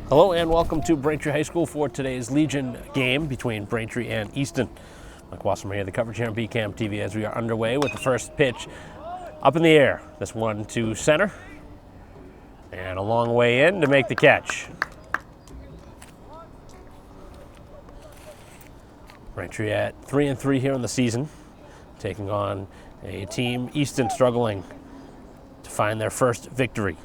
Hello and welcome to Braintree High School for today's Legion game between Braintree and Easton. Mike Wasserman here, the coverage here on BCAM TV as we are underway with the first pitch up in the air. This one to center and a long way in to make the catch. Braintree at 3-3 here in the season, taking on a team Easton struggling to find their first victory.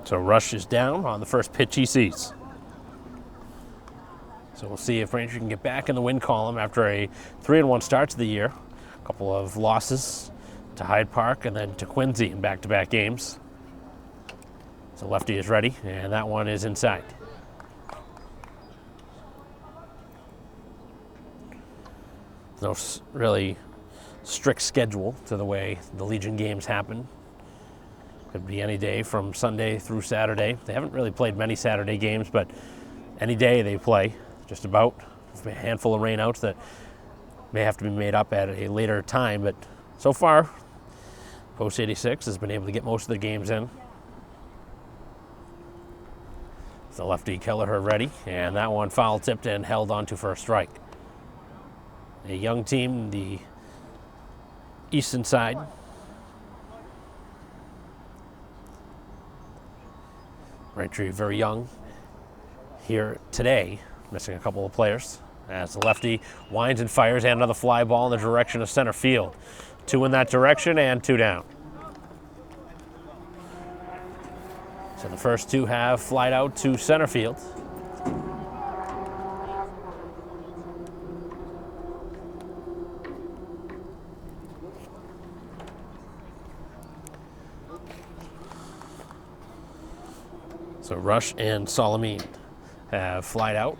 So Rush is down on the first pitch he sees. So we'll see if Braintree can get back in the win column after a 3-1 start to the year. A couple of losses to Hyde Park and then to Quincy in back-to-back games. So lefty is ready, and that one is inside. No really strict schedule to the way the Legion games happen. Could be any day from Sunday through Saturday. They haven't really played many Saturday games, but any day they play, just about. A handful of rainouts that may have to be made up at a later time, but so far, Post 86 has been able to get most of the games in. The lefty Kelleher ready, and that one foul tipped and held onto for a strike. A young team, the Easton side. Braintree very young here today, missing a couple of players. As the lefty winds and fires, and another fly ball in the direction of center field. 2 in that direction and 2 down. So the first 2 have flied out to center field. So Rush and Solomon have flied out.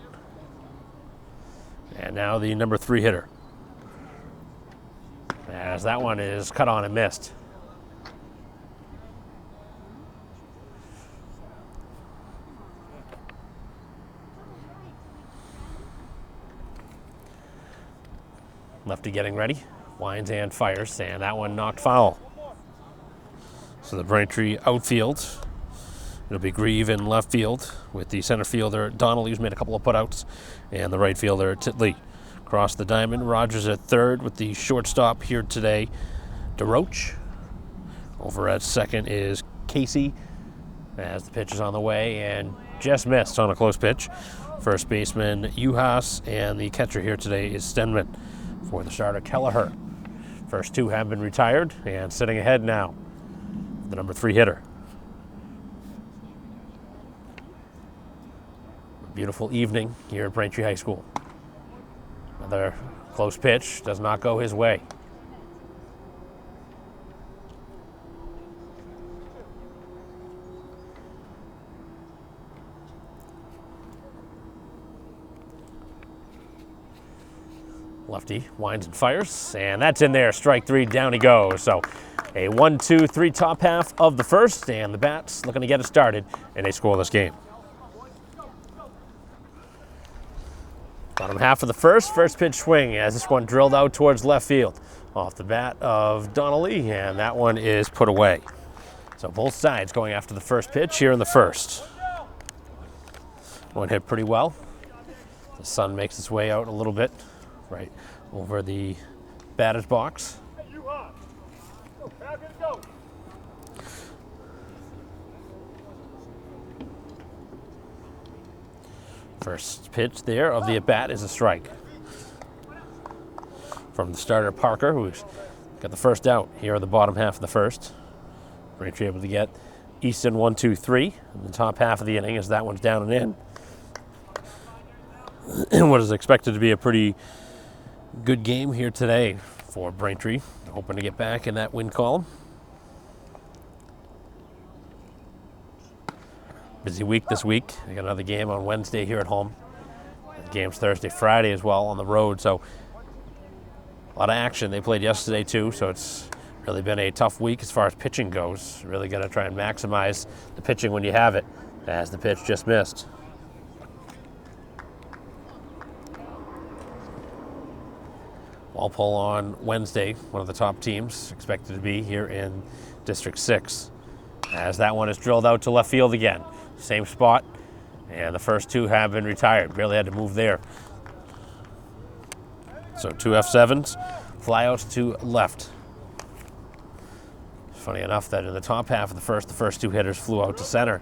And now the number 3 hitter. As that one is cut on and missed. Lefty getting ready. Winds and fires, and that one knocked foul. So the Braintree outfield. It'll be Grieve in left field with the center fielder Donnelly, who's made a couple of putouts, and the right fielder Titley. Across the diamond, Rogers at third with the shortstop here today, DeRoche. Over at second is Casey as the pitch is on the way and just missed on a close pitch. First baseman Uhas, and the catcher here today is Stenman for the starter Kelleher. First 2 have been retired and sitting ahead now, the number 3 hitter. Beautiful evening here at Braintree High School. Another close pitch does not go his way. Lefty winds and fires, and that's in there. Strike 3, down he goes. So a 1-2-3 top half of the first, and the Bats looking to get it started in a scoreless game. Bottom half of the first pitch swing as this one drilled out towards left field. Off the bat of Donnelly, and that one is put away. So both sides going after the first pitch here in the first. One hit pretty well. The sun makes its way out a little bit, right over the batter's box. First pitch there of the at-bat is a strike. From the starter Parker, who's got the first out here in the bottom half of the first. Braintree able to get Easton 1-2-3 in the top half of the inning as that one's down and in. And what is expected to be a pretty good game here today for Braintree. Hoping to get back in that win column. Busy week this week. They got another game on Wednesday here at home. Games Thursday, Friday as well on the road. So a lot of action. They played yesterday too, so it's really been a tough week as far as pitching goes. Really got to try and maximize the pitching when you have it, as the pitch just missed. Walpole on Wednesday, one of the top teams expected to be here in District 6. As that one is drilled out to left field again. Same spot And the first two have been retired. Barely had to move there. So 2 F7s, flyouts to left. Funny enough that in the top half of the first two hitters flew out to center.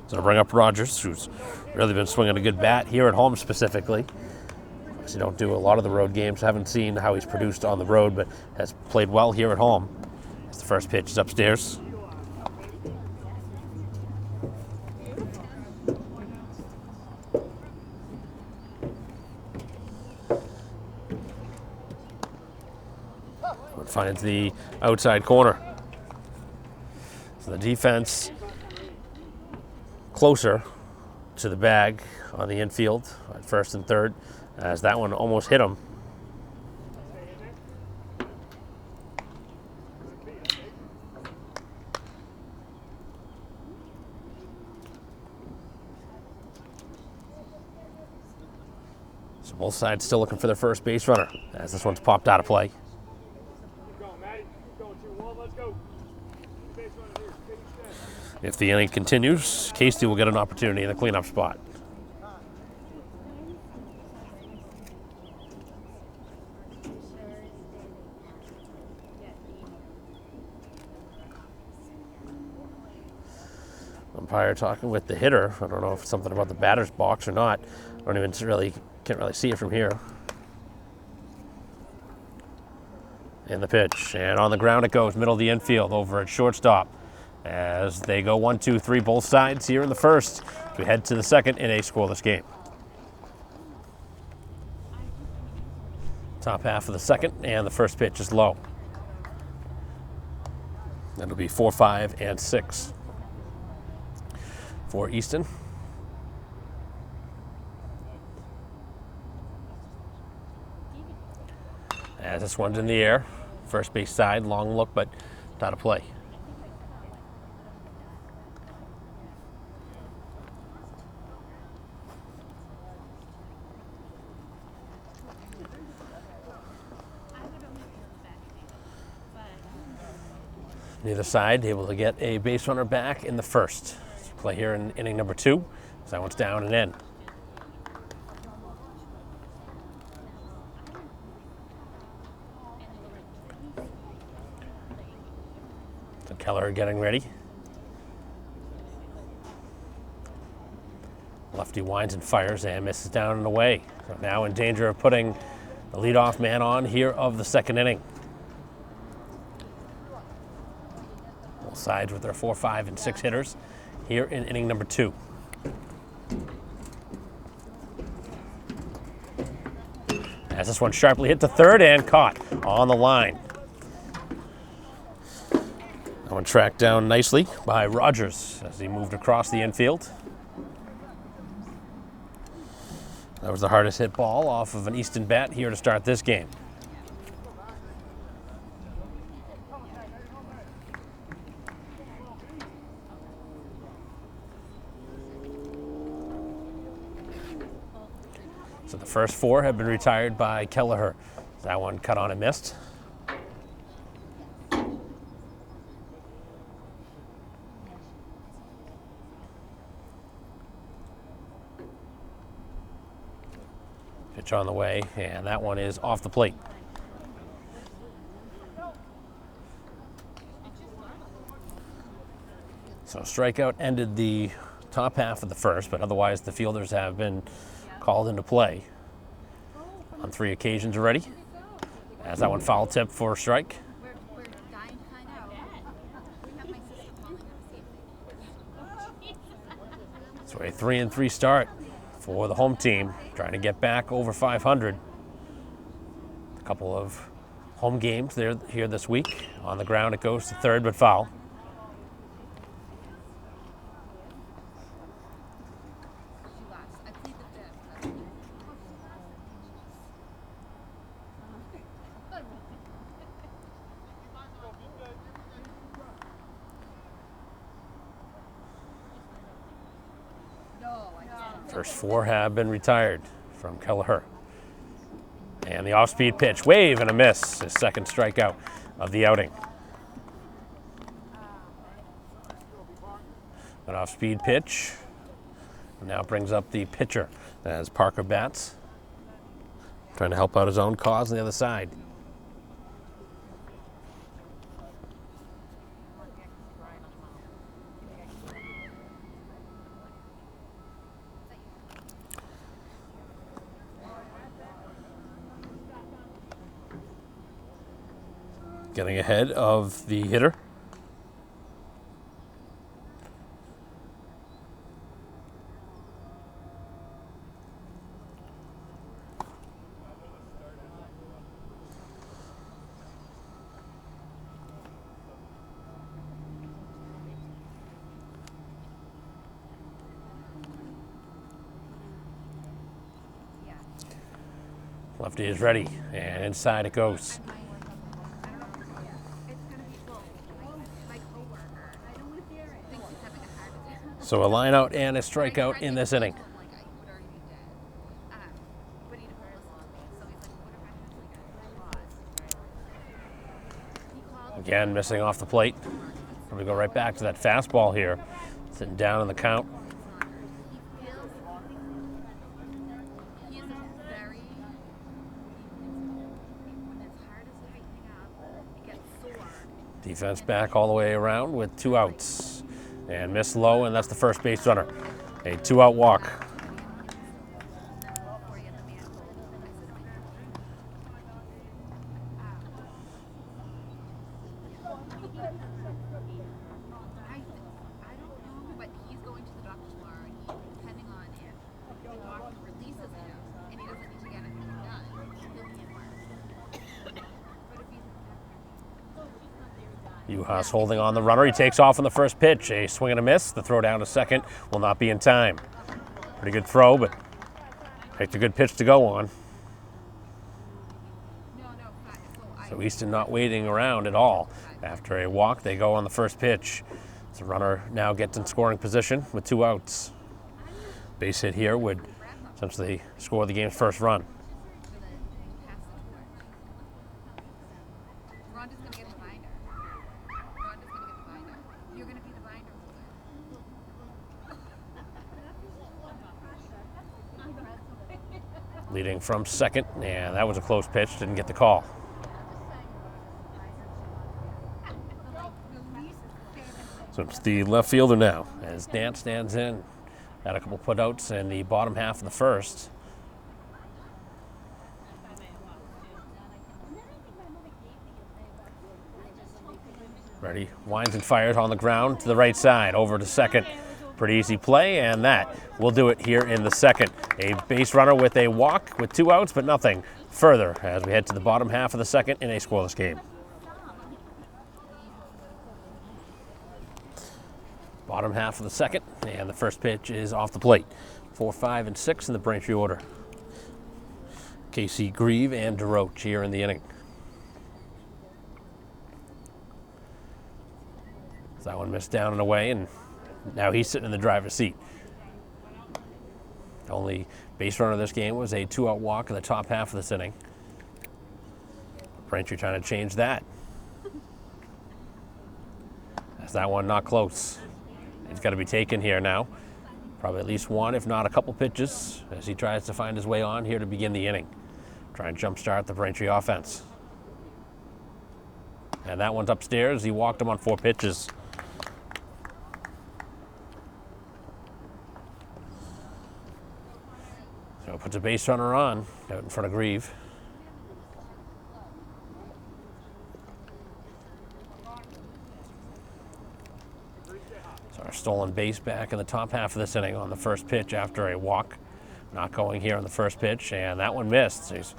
So to bring up Rogers, who's really been swinging a good bat here at home specifically. You don't do a lot of the road games. Haven't seen how he's produced on the road, but has played well here at home. As the first pitch is upstairs. Finds the outside corner. So the defense closer to the bag on the infield at first and third, as that one almost hit him. So both sides still looking for their first base runner, as this one's popped out of play. If the inning continues, Casey will get an opportunity in the cleanup spot. Umpire talking with the hitter. I don't know if it's something about the batter's box or not. I don't even can't really see it from here. And the pitch, and on the ground it goes, middle of the infield over at shortstop. As they go 1, 2, 3, both sides here in the first. We head to the second in a scoreless game. Top half of the second, and the first pitch is low. That'll be 4, 5, and 6 for Easton. As this one's in the air, first base side, long look, but out of play. Neither side able to get a base runner back in the first. Play here in inning number 2. So that one's down and in. So Keller getting ready. Lefty winds and fires and misses down and away. So now in danger of putting the leadoff man on here of the second inning. Both sides with their 4, 5, and 6 hitters here in inning number 2. As this one sharply hit to third and caught on the line. That one tracked down nicely by Rogers as he moved across the infield. That was the hardest hit ball off of an Easton bat here to start this game. So the first 4 have been retired by Kelleher. That one cut on and missed. Pitch on the way, and that one is off the plate. So strikeout ended the top half of the first, but otherwise the fielders have been called into play on 3 occasions already. As that one foul tip for a strike. So a 3-3 start for the home team, trying to get back over 500. A couple of home games there here this week. On the ground it goes to third, but foul. First 4 have been retired from Kelleher. And the off-speed pitch, wave and a miss, his second strikeout of the outing. An off-speed pitch Now brings up the pitcher as Parker bats, trying to help out his own cause on the other side. Getting ahead of the hitter. Lefty is ready, and inside it goes. So a line out and a strikeout in this inning. Again, missing off the plate. We go right back to that fastball here. Sitting down in the count. Defense back all the way around with 2 outs. And missed low, and that's the first base runner. A 2-out walk. Uhas holding on the runner. He takes off on the first pitch. A swing and a miss. The throw down to second will not be in time. Pretty good throw, but picked a good pitch to go on. So Easton not waiting around at all. After a walk, they go on the first pitch. So runner now gets in scoring position with 2 outs. Base hit here would essentially score the game's first run. Leading from second, and that was a close pitch, didn't get the call. So it's the left fielder now, as Dant stands in. Had a couple putouts in the bottom half of the first. Ready, winds and fires on the ground to the right side, over to second. Pretty easy play, and that will do it here in the second. A base runner with a walk with 2 outs, but nothing further as we head to the bottom half of the second in a scoreless game. Bottom half of the second, and the first pitch is off the plate. 4, 5, and 6 in the Braintree order. Casey, Grieve, and DeRoche here in the inning. So that one missed down and away, and now he's sitting in the driver's seat. The only base runner of this game was a 2-out walk in the top half of this inning. Braintree trying to change that. That's that one not close. He's got to be taken here now. Probably at least one, if not a couple pitches, as he tries to find his way on here to begin the inning. Try and jumpstart the Braintree offense. And that one's upstairs. He walked him on 4 pitches. So puts a base runner on out in front of Grieve. So our stolen base back in the top half of this inning on the first pitch after a walk. Not going here on the first pitch, and that one missed. So he's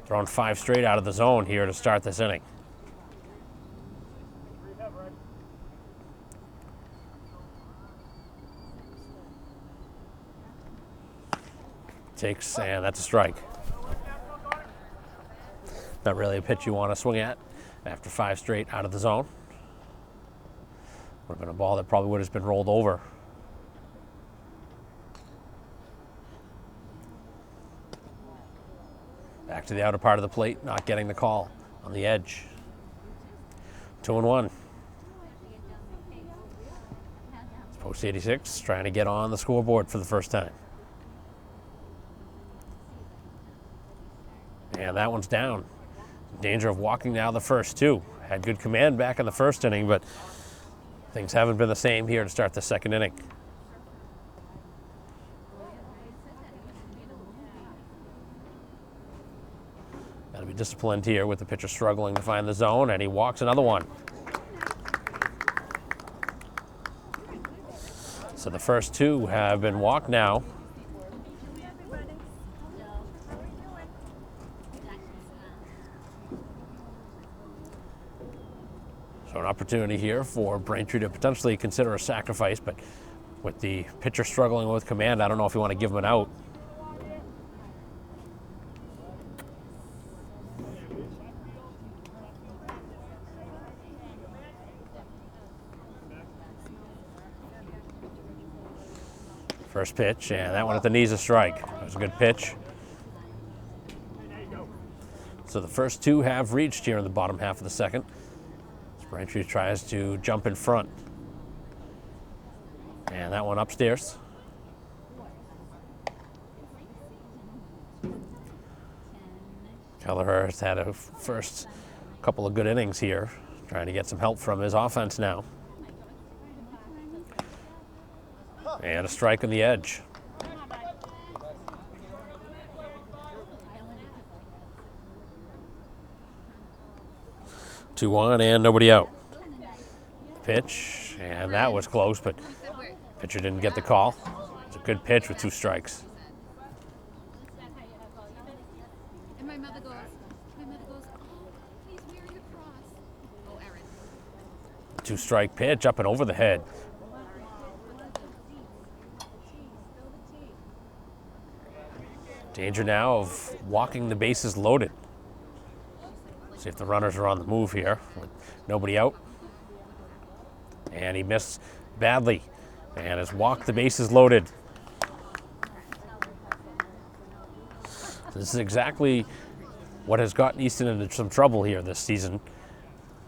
thrown 5 straight out of the zone here to start this inning. Takes, and that's a strike. Not really a pitch you want to swing at after 5 straight out of the zone. Would have been a ball that probably would have been rolled over. Back to the outer part of the plate, not getting the call on the edge. 2-1. Post 86 trying to get on the scoreboard for the first time. And that one's down. Danger of walking now the first two. Had good command back in the first inning, but things haven't been the same here to start the second inning. Got to be disciplined here with the pitcher struggling to find the zone, and he walks another one. So the first two have been walked now. So an opportunity here for Braintree to potentially consider a sacrifice, but with the pitcher struggling with command, I don't know if you want to give him an out. First pitch, and that one at the knees, a strike. That was a good pitch. So the first two have reached here in the bottom half of the second. Braintree tries to jump in front. And that one upstairs. Kelleher has had a first couple of good innings here, trying to get some help from his offense now. And a strike on the edge. Two on and nobody out. Pitch, and that was close, but pitcher didn't get the call. It's a good pitch with two strikes. And my mother goes, oh, he's wearing a cross. Oh, Erin. Two-strike pitch up and over the head. Danger now of walking the bases loaded. See if the runners are on the move here with nobody out. And he missed badly and has walked the bases loaded. This is exactly what has gotten Easton into some trouble here this season.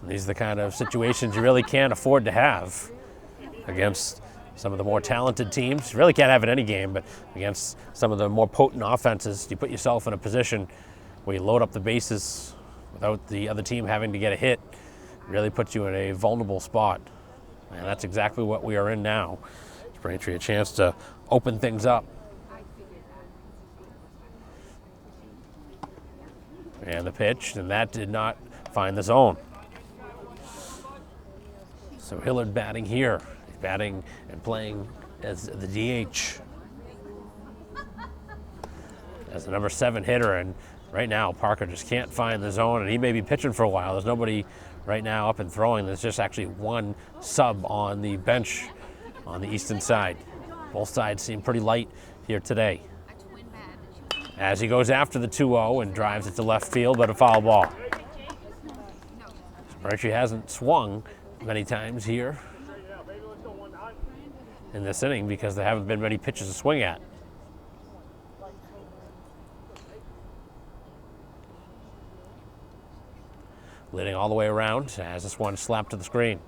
These are the kind of situations you really can't afford to have against some of the more talented teams. You really can't have it in any game, but against some of the more potent offenses, you put yourself in a position where you load up the bases without the other team having to get a hit. It really puts you in a vulnerable spot. And that's exactly what we are in now. It's Braintree a chance to open things up. And the pitch, and that did not find the zone. So Hillard batting here. He's batting and playing as the DH. As the number 7 hitter, and right now Parker just can't find the zone, and he may be pitching for a while. There's nobody right now up and throwing. There's just actually one sub on the bench on the Easton side. Both sides seem pretty light here today. As he goes after the 2-0 and drives it to left field, but a foul ball. Braintree hasn't swung many times here in this inning because there haven't been many pitches to swing at. Leading all the way around as this one slapped to the screen.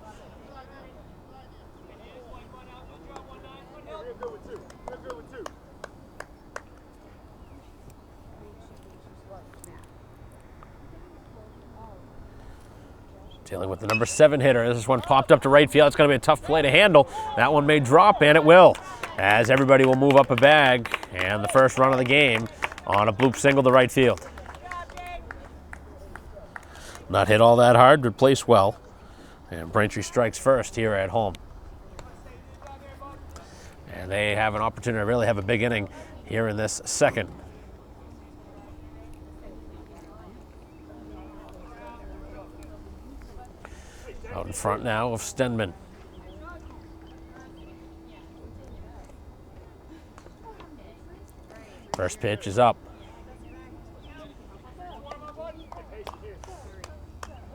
Dealing with the number 7 hitter. This one popped up to right field. It's going to be a tough play to handle. That one may drop, and it will, as everybody will move up a bag. And the first run of the game on a bloop single to right field. Not hit all that hard, but placed well. And Braintree strikes first here at home. And they have an opportunity to really have a big inning here in this second. Out in front now of Stenman. First pitch is up.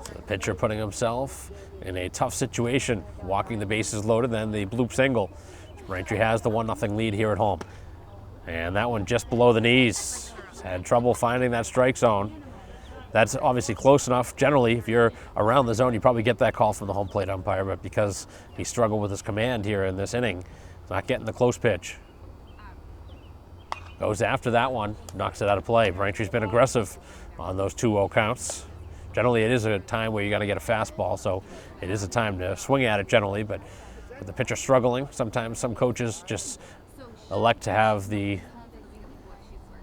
So the pitcher putting himself in a tough situation, walking the bases loaded, then the bloop single. Braintree has the 1-0 lead here at home. And that one just below the knees. He's had trouble finding that strike zone. That's obviously close enough. Generally, if you're around the zone, you probably get that call from the home plate umpire, but because he struggled with his command here in this inning, not getting the close pitch. Goes after that one, knocks it out of play. Braintree's been aggressive on those 2-0 counts. Generally, it is a time where you got to get a fastball, so it is a time to swing at it generally, but with the pitcher struggling, sometimes some coaches just elect to have the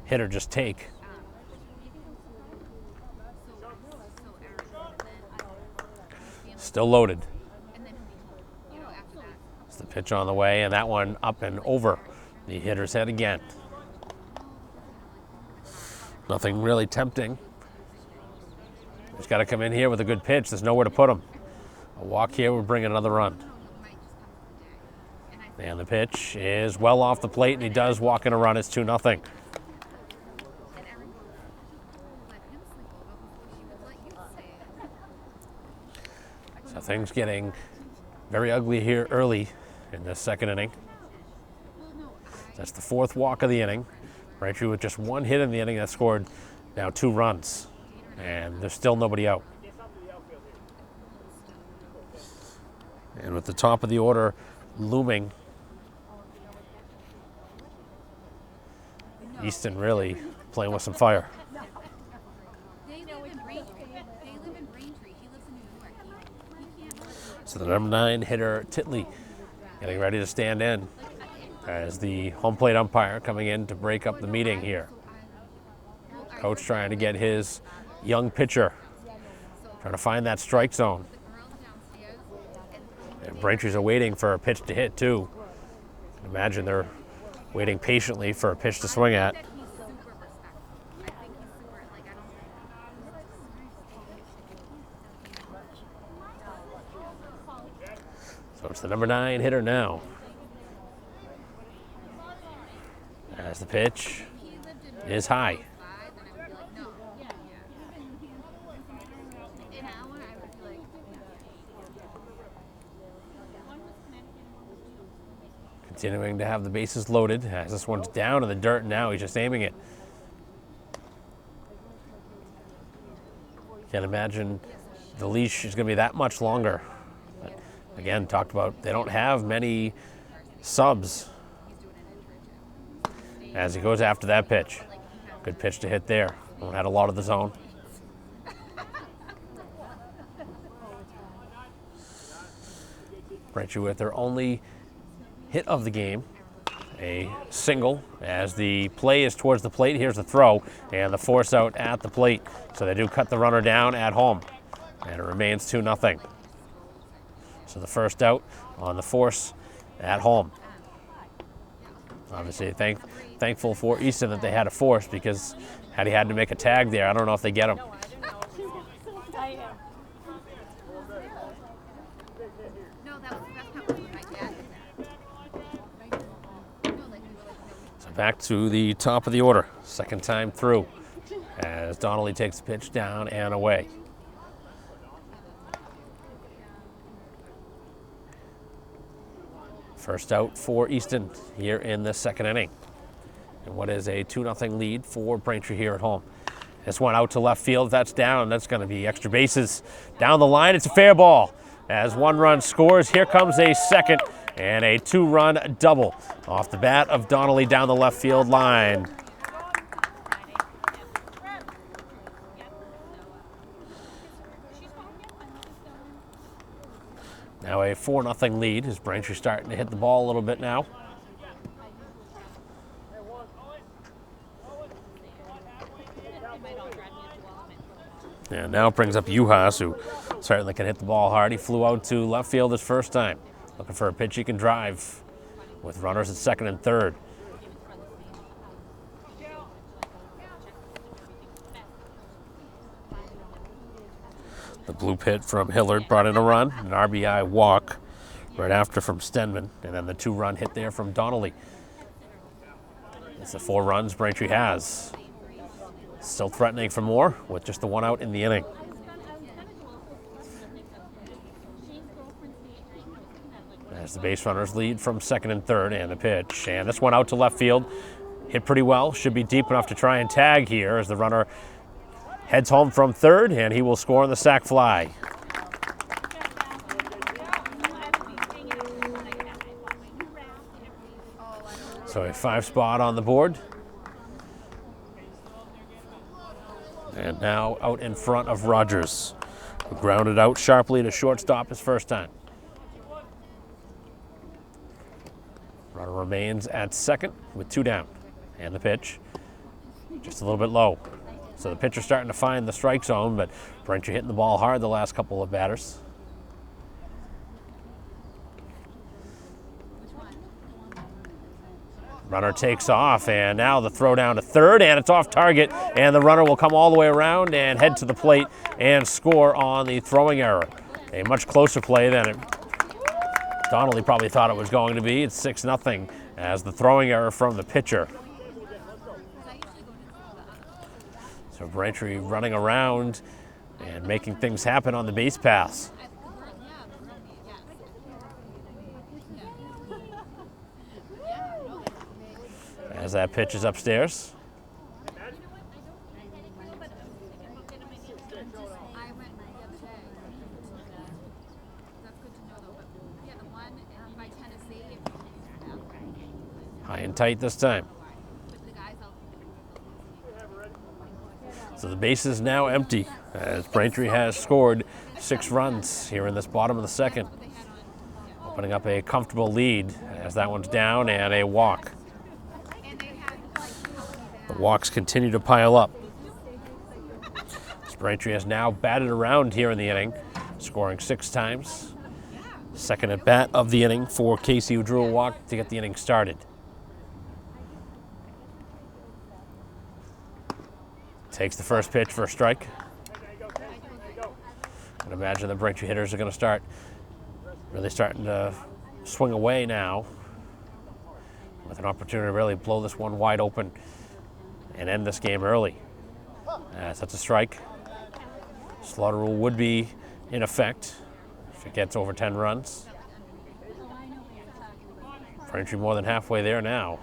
hitter just take. Still loaded. It's the pitch on the way, and that one up and over the hitter's head again. Nothing really tempting. He's got to come in here with a good pitch. There's nowhere to put him. A walk here would bring another run. And the pitch is well off the plate, and he does walk in a run. It's 2-0. So things getting very ugly here early in this second inning. That's the 4th walk of the inning. Braintree with just 1 hit in the inning that scored now 2 runs. And there's still nobody out. And with the top of the order looming, Easton really playing with some fire. They live in Braintree. He lives in New York. So the number 9 hitter, Titley, getting ready to stand in as the home plate umpire coming in to break up the meeting here. Coach trying to get his young pitcher, trying to find that strike zone. And Braintree's are waiting for a pitch to hit too. Imagine they're waiting patiently for a pitch to swing at. So it's the number 9 hitter now. As the pitch is high. Continuing to have the bases loaded as this one's down in the dirt now. He's just aiming it. Can't imagine the leash is going to be that much longer. But again, talked about they don't have many subs as he goes after that pitch. Good pitch to hit there. Had a lot of the zone. Braintree with their only hit of the game, a single as the play is towards the plate. Here's the throw and the force out at the plate. So they do cut the runner down at home, and it remains 2-0. So the first out on the force at home. Obviously thankful for Easton that they had a force, because had he had to make a tag there, I don't know if they get him. So back to the top of the order, second time through, as Donnelly takes the pitch down and away. First out for Easton here in the second inning. And what is a 2-0 lead for Braintree here at home. This one out to left field, that's down. That's going to be extra bases down the line. It's a fair ball as one run scores. Here comes a second and a 2-run double off the bat of Donnelly down the left field line. Now a 4-0 lead as Braintree starting to hit the ball a little bit now. And now brings up Juhas, who certainly can hit the ball hard. He flew out to left field his first time, looking for a pitch he can drive with runners at second and third. The blue pit from Hillard brought in a run, an RBI walk right after from Stenman, and then the 2-run hit there from Donnelly. It's the 4 runs Braintree has. Still threatening for more with just the 1 out in the inning. As the base runners lead from second and third, and the pitch. And this one out to left field. Hit pretty well. Should be deep enough to try and tag here as the runner heads home from third, and he will score on the sac fly. So a 5 spot on the board. And now out in front of Rogers, who grounded out sharply to shortstop his first time. Runner remains at second with 2 down. And the pitch, just a little bit low. So the pitcher's starting to find the strike zone, but Braintree hitting the ball hard the last couple of batters. Runner takes off, and now the throw down to third, and it's off target, and the runner will come all the way around and head to the plate and score on the throwing error. A much closer play than it Donnelly probably thought it was going to be. It's 6-0 as the throwing error from the pitcher. So Braintree running around and making things happen on the base paths. As that pitch is upstairs. High and tight this time. So the base is now empty as Braintree has scored 6 runs here in this bottom of the second. Opening up a comfortable lead as that one's down and a walk. The walks continue to pile up. Braintree has now batted around here in the inning, scoring 6 times. Second at bat of the inning for Casey, who drew a walk to get the inning started. Takes the first pitch for a strike. I imagine the Braintree hitters are going to start really starting to swing away now with an opportunity to really blow this one wide open and end this game early. As that's a strike. Slaughter rule would be in effect if it gets over 10 runs. Braintree more than halfway there now.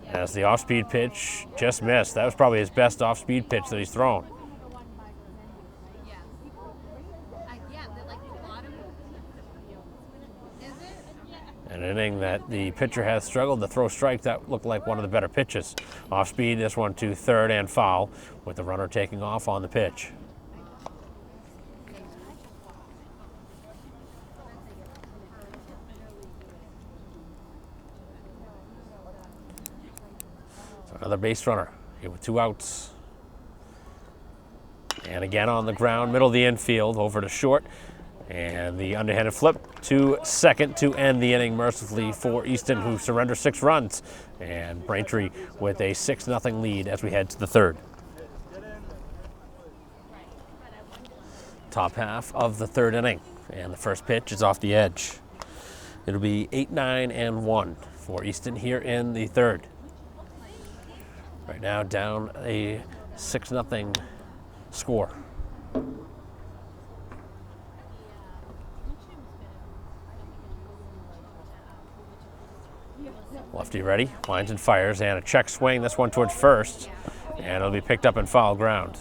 As the off-speed pitch just missed. That was probably his best off-speed pitch that he's thrown. An inning that the pitcher has struggled to throw strike. That looked like one of the better pitches. Off speed, this one to third and foul, with the runner taking off on the pitch. So another base runner here with 2 outs. And again on the ground, middle of the infield, over to short. And the underhanded flip to second to end the inning mercifully for Easton, who surrenders 6 runs. And Braintree with a 6-0 lead as we head to the third. Top half of the third inning. And the first pitch is off the edge. It'll be 8-9-1 for Easton here in the third. Right now down a 6-0 score. Lefty ready, winds and fires, and a check swing, this one towards first, and it'll be picked up in foul ground.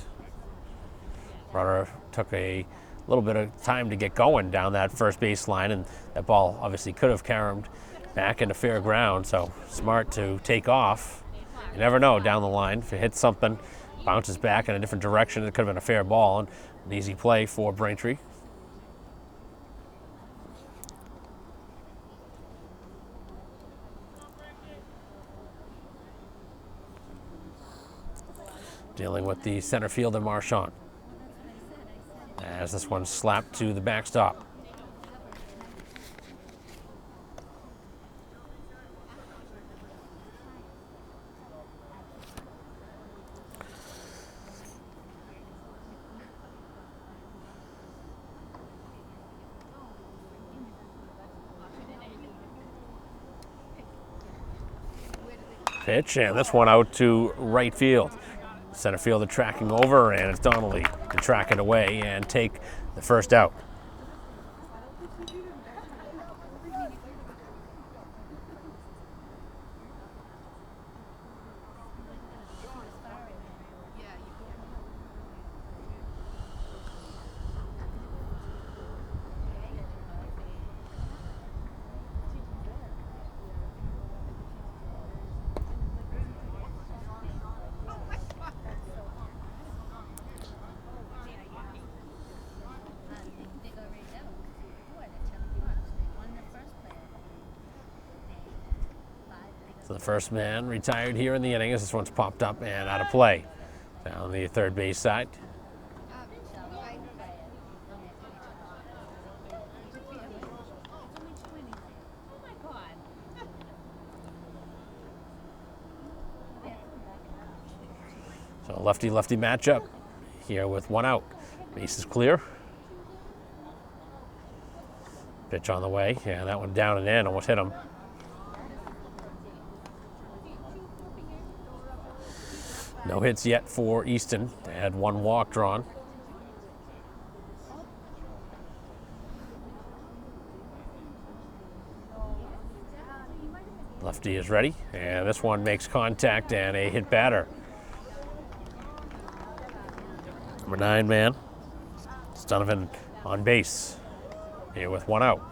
Runner took a little bit of time to get going down that first base line, and that ball obviously could have caromed back into fair ground, so smart to take off. You never know down the line. If it hits something, bounces back in a different direction, it could have been a fair ball, and an easy play for Braintree. Dealing with the center fielder, Marchand. As this one's slapped to the backstop. Pitch, and this one out to right field. Center fielder tracking over, and it's Donnelly to track it away and take the first out. So the first man retired here in the inning as this one's popped up and out of play. Down the third base side. So a lefty-lefty matchup here with one out. Base is clear. Pitch on the way. Yeah, that one down and in, almost hit him. No hits yet for Easton. They had one walk drawn. Lefty is ready, and this one makes contact and a hit batter. Number 9 man, Donovan on base here with one out.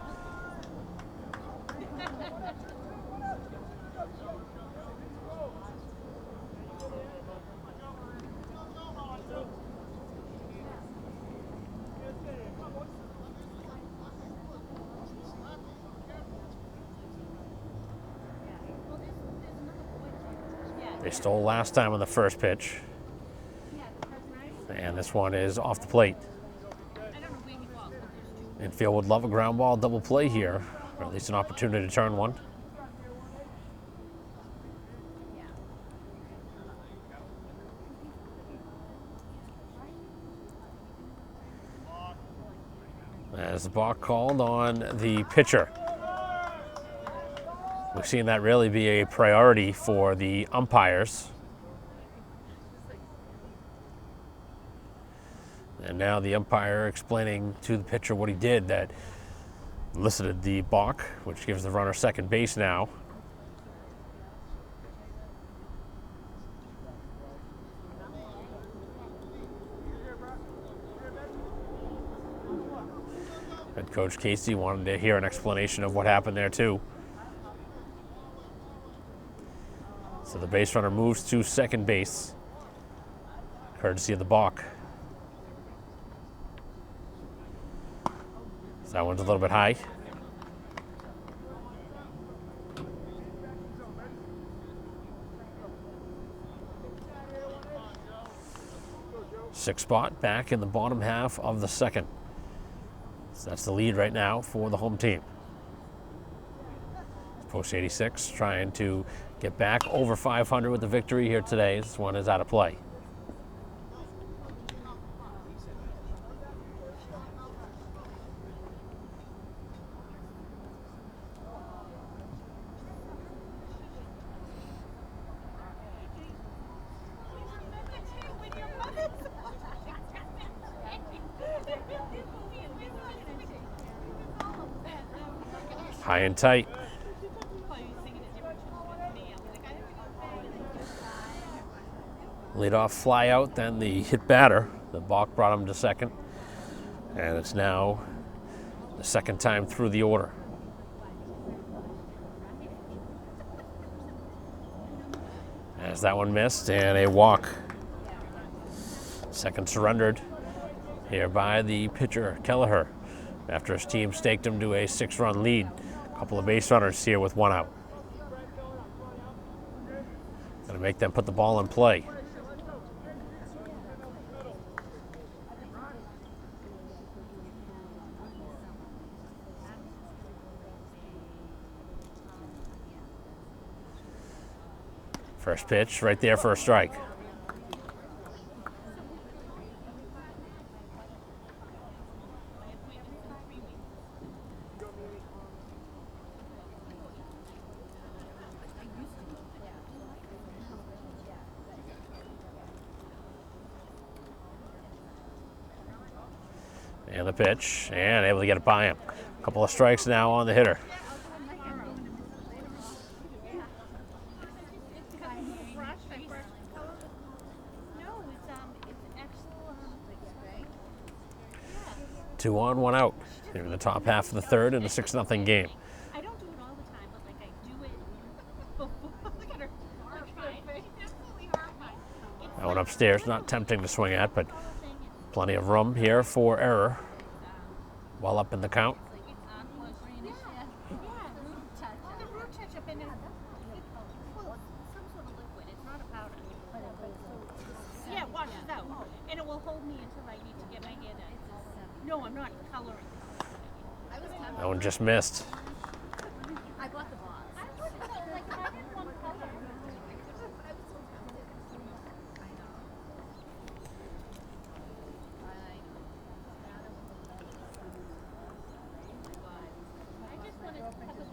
They stole last time on the first pitch. And this one is off the plate. Infield would love a ground ball double play here, or at least an opportunity to turn one. As the balk called on the pitcher. We've seen that really be a priority for the umpires. And now the umpire explaining to the pitcher what he did, that elicited the balk, which gives the runner second base now. Head coach Casey wanted to hear an explanation of what happened there too. So the base runner moves to second base, courtesy of the balk. So that one's a little bit high. Sixth spot back in the bottom half of the second. So that's the lead right now for the home team. Post 86 trying to get back over 500 with the victory here today. This one is out of play. High and tight. Lead off fly out, then the hit batter. The balk brought him to second. And it's now the second time through the order. As that one missed, and a walk. Second surrendered here by the pitcher, Kelleher, after his team staked him to a 6-run lead. A couple of base runners here with one out. Gonna make them put the ball in play. First pitch right there for a strike. And the pitch, and able to get it by him. A couple of strikes now on the hitter. Two on, one out. Here in the top half of the third in a 6-0 game. I don't do it all the time, but like I do it before. Look at her. Absolutely horrifying. That one upstairs, not tempting to swing at, but plenty of room here for error. Well up in the count. hold me until I need to get my hair done. No, I'm not coloring. That one just missed. I bought the box. Like, if I didn't want color. I just wanted to cover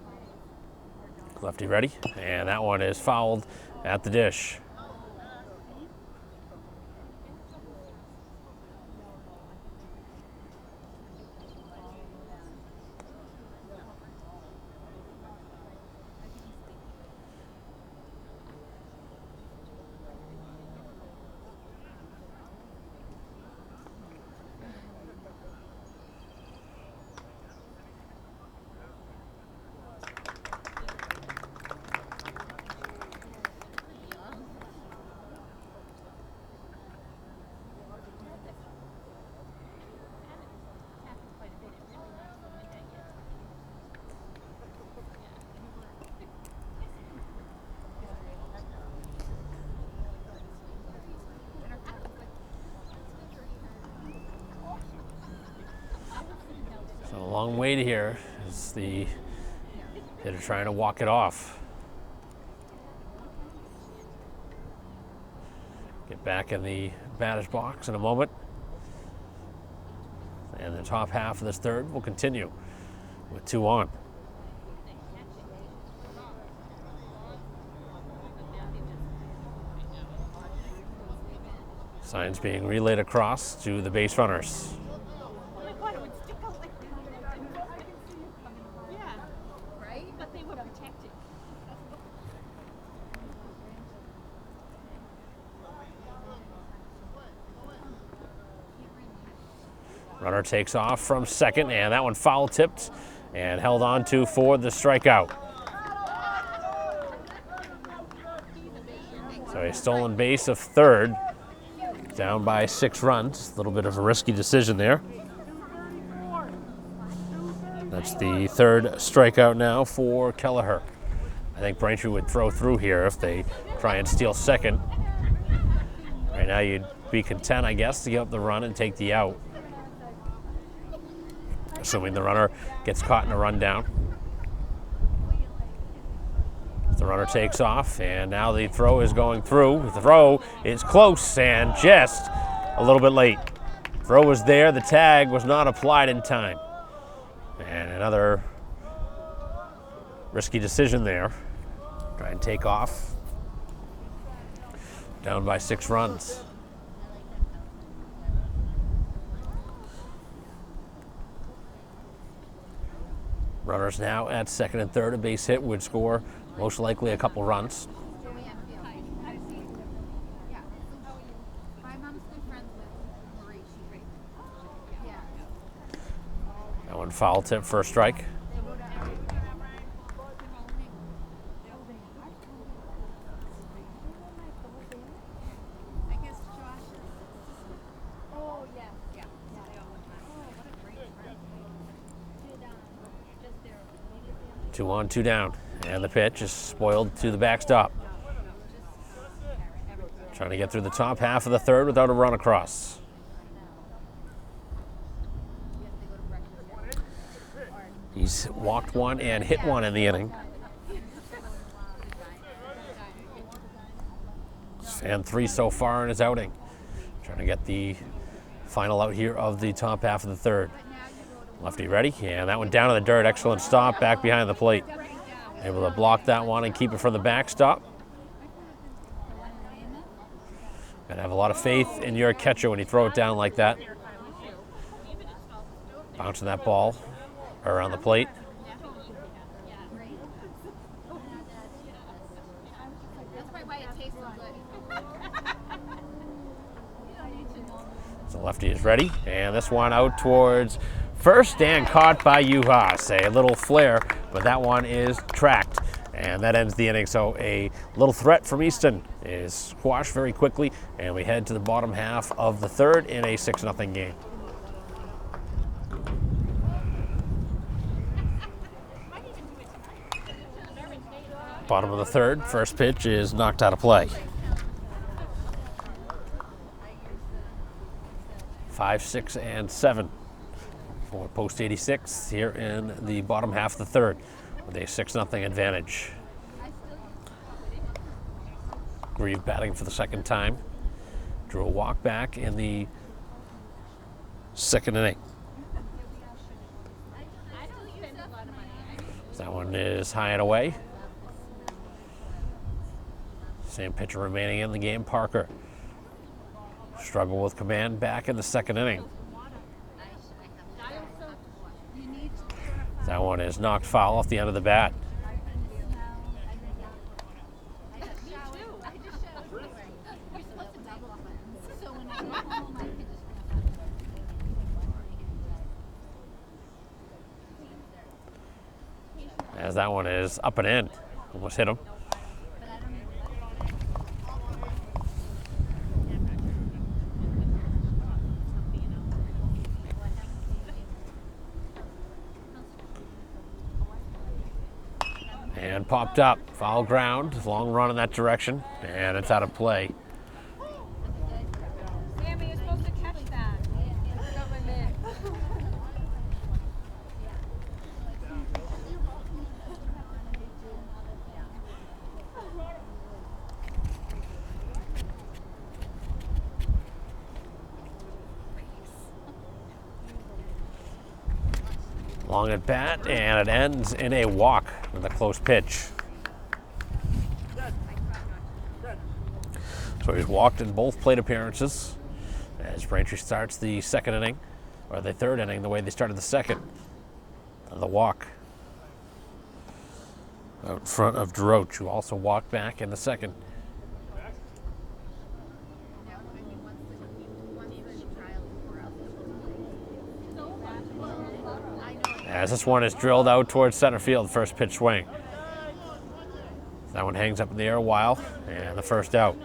the Lefty ready, and that one is fouled at the dish. So a long way to here as the hitter trying to walk it off. Get back in the batter's box in a moment. And the top half of this third will continue with 2 on. Signs being relayed across to the base runners. I thought it would stick out like that. Yeah. Right? But they were protected. Runner takes off from second, and that one foul tipped and held on to for the strikeout. So a stolen base of third, down by 6 runs. A little bit of a risky decision there. That's the third strikeout now for Kelleher. I think Braintree would throw through here if they try and steal second. Right now you'd be content, I guess, to give up the run and take the out, assuming the runner gets caught in a rundown. The runner takes off, and now the throw is going through. The throw is close and just a little bit late. Throw was there, the tag was not applied in time. And another risky decision there. Try and take off. Down by 6 runs. Runners now at second and third. A base hit would score most likely a couple runs. My mom's good friends with Marie. She's great. Yeah. That one foul tip for a strike. I guess Josh is. Oh, yeah. Yeah. Yeah. Oh, what a great friend. Just there. 2 on, 2 down. And the pitch is spoiled to the backstop. Trying to get through the top half of the third without a run across. He's walked 1 and hit 1 in the inning. And 3 so far in his outing. Trying to get the final out here of the top half of the third. Lefty ready, and that one down in the dirt. Excellent stop back behind the plate. Able to block that one and keep it from the backstop. Gotta have a lot of faith in your catcher when you throw it down like that. Bouncing that ball around the plate. That's probably why it tastes so good. So lefty is ready, and this one out towards first and caught by Juhas. A little flare, but that one is tracked, and that ends the inning. So a little threat from Easton is squashed very quickly, and we head to the bottom half of the third in a 6-0 game. Bottom of the third, first pitch is knocked out of play. 5, 6, and 7 for post 86 here in the bottom half of the third with a 6-0 advantage. Grieve batting for the second time. Drew a walk back in the second inning. I don't spend a lot of money. That one is high and away. Same pitcher remaining in the game, Parker. Struggle with command back in the second inning. That one is knocked foul off the end of the bat. As that one is up and in. Almost hit him. And popped up. Foul ground. Long run in that direction. And it's out of play. Sammy, you're supposed to catch that. I forgot my mitt. Long at bat, and it ends in a walk with a close pitch. So he's walked in both plate appearances as Braintree starts the second inning, or the third inning, the way they started the second. The walk out in front of Droch, who also walked back in the second. As this one is drilled out towards center field, first pitch swing. That one hangs up in the air a while, and the first out.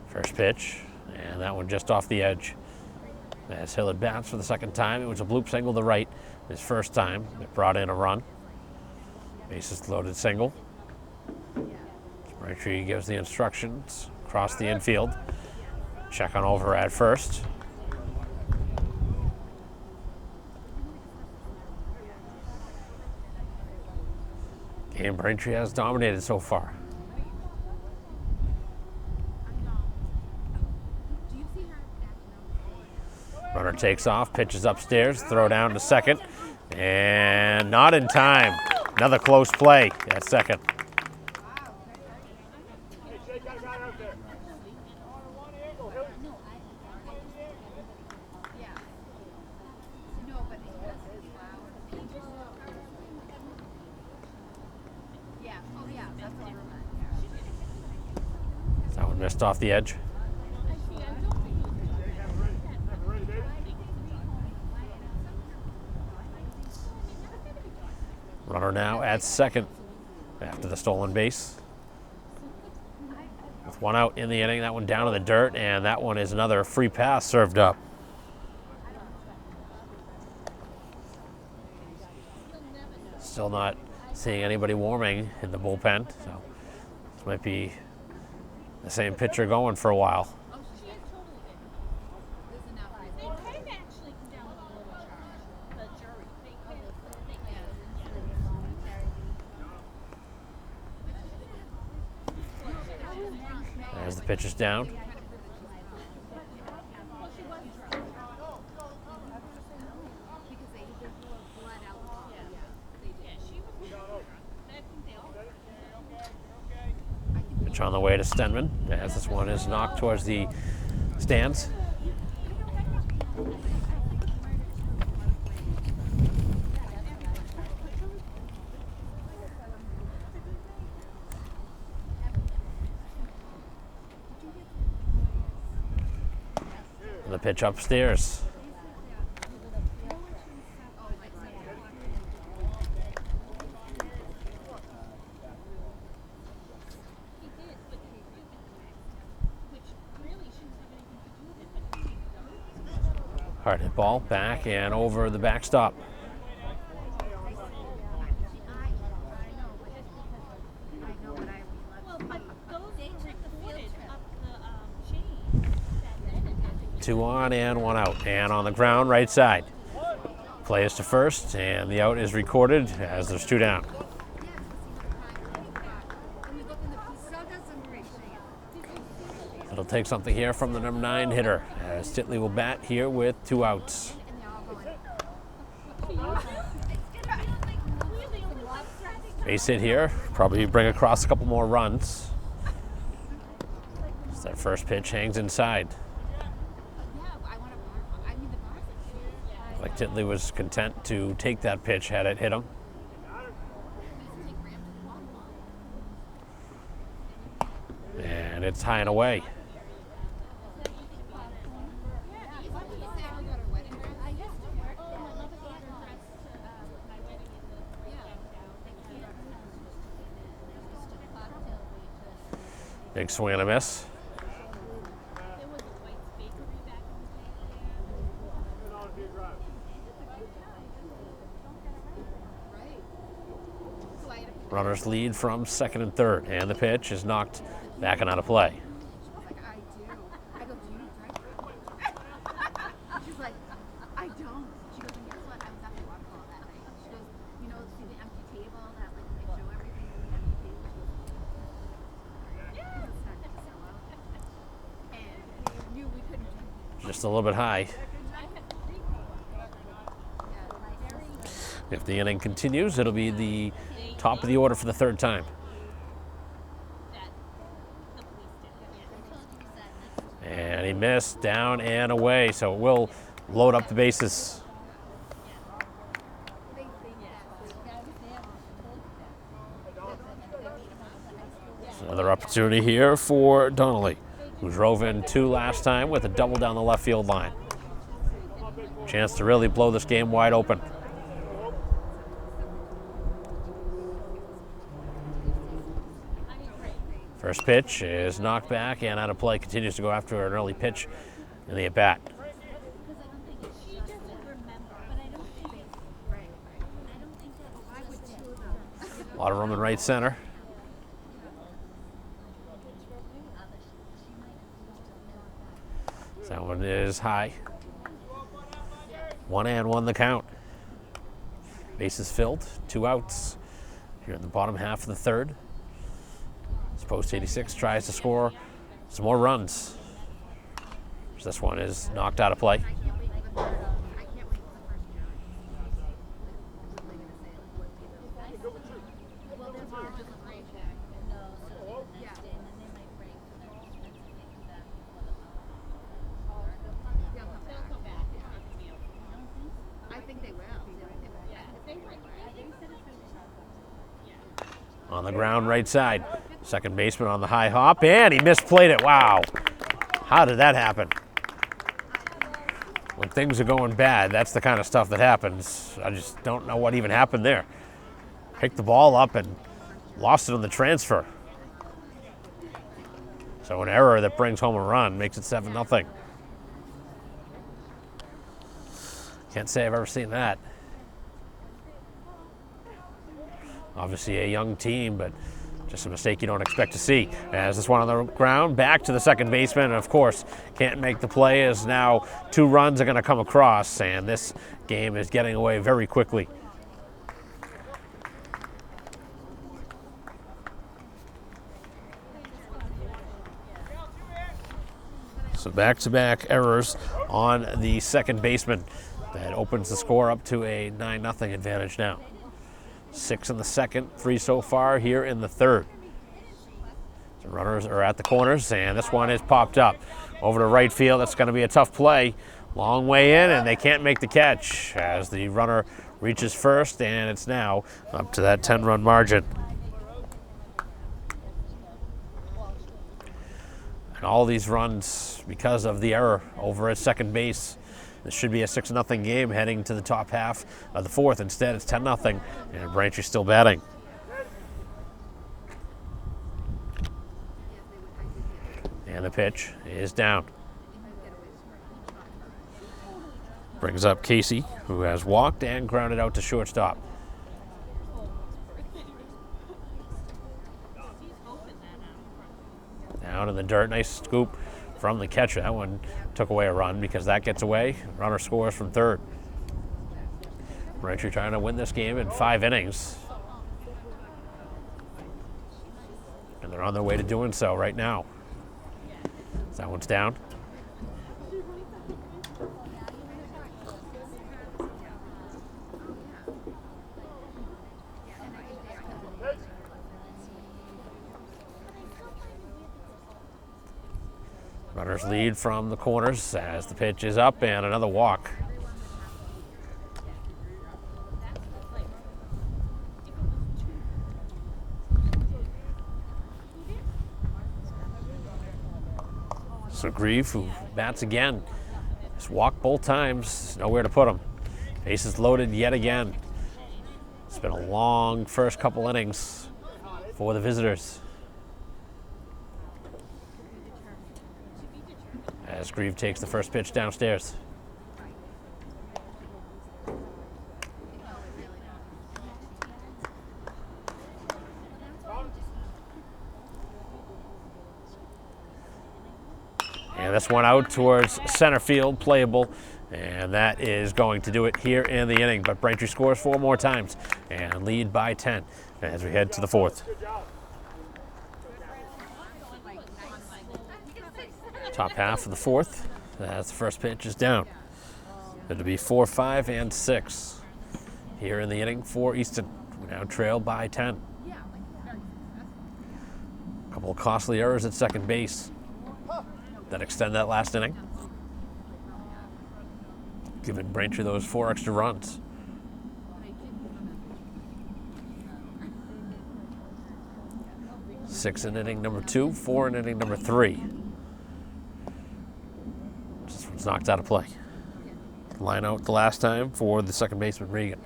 First pitch, and that one just off the edge. As Hill at bats for the second time, it was a bloop single to right. His first time, it brought in a run. Bases loaded single. Braintree gives the instructions across the infield. Check on over at first. Game Braintree has dominated so far. Runner takes off, pitches upstairs, throw down to second, and not in time. Another close play at second. That one missed off the edge. Runner now at second after the stolen base. With one out in the inning, that one down to the dirt, and that one is another free pass served up. Still not seeing anybody warming in the bullpen, so this might be the same pitcher going for a while. As the pitch is down. Pitch on the way to Stenman, as this one is knocked towards the stands. The pitch upstairs. Hard hit ball back and over the backstop. Well, but those were footage up the chain. Two on and one out. And on the ground, right side. Play is to first, and the out is recorded as there's two down. It'll take something here from the number 9 hitter, as Titley will bat here with two outs. Base hit here, probably bring across a couple more runs. As that first pitch hangs inside. Like Titley was content to take that pitch had it hit him. And it's high and away. Big swing and a miss. Runners lead from second and third, and the pitch is knocked back and out of play. She's like, I don't. She goes, and guess what? I was at the waterfall that night. She goes, you know, see the empty table that like they show everything on the empty table. She goes, it's starting to sell out. And we knew we couldn't drink. Just a little bit high. If the inning continues, it'll be the top of the order for the third time. And he missed, down and away, so it will load up the bases. Another opportunity here for Donnelly, who drove in two last time with a double down the left field line. Chance to really blow this game wide open. First pitch is knocked back and out of play. Continues to go after an early pitch in the at-bat. A lot of room in right center. That one is high. 1-1 the count. Bases filled, two outs here in the bottom half of the third. Post 86 tries to score some more runs. This one is knocked out of play. On the ground, right side. Second baseman on the high hop, and he misplayed it. Wow. How did that happen? When things are going bad, that's the kind of stuff that happens. I just don't know what even happened there. Picked the ball up and lost it on the transfer. So an error that brings home a run makes it 7-0. Can't say I've ever seen that. Obviously a young team, but just a mistake you don't expect to see. As this one on the ground, back to the second baseman, and of course, can't make the play as now 2 runs are going to come across, and this game is getting away very quickly. So back-to-back errors on the second baseman. That opens the score up to a 9-0 advantage now. 6 in the second, 3 so far here in the third. The runners are at the corners, and this one is popped up over to right field. That's going to be a tough play. Long way in, and they can't make the catch as the runner reaches first, and it's now up to that 10-run margin. And all these runs because of the error over at second base. This should be a 6-0 game heading to the top half of the fourth. Instead, it's 10-0, and Braintree still batting. And the pitch is down. Brings up Casey, who has walked and grounded out to shortstop. Down in the dirt, nice scoop from the catcher. That one took away a run because that gets away. Runner scores from third. Braintree trying to win this game in 5 innings. And they're on their way to doing so right now. That one's down. Runners lead from the corners as the pitch is up and another walk. So Grieve, who bats again, just walked both times, nowhere to put him. Bases loaded yet again. It's been a long first couple innings for the visitors. As Grieve takes the first pitch downstairs. And this one out towards center field, playable, and that is going to do it here in the inning. But Braintree scores 4 more times and lead by 10 as we head to the 4th. Top half of the 4th, as the first pitch is down. It'll be 4, 5, and 6 here in the inning for Easton. We now trail by 10. A couple of costly errors at second base that extend that last inning, giving Braintree those 4 extra runs. Six in inning number 2, 4 in inning number 3. This one's knocked out of play. Line out the last time for the second baseman, Regan.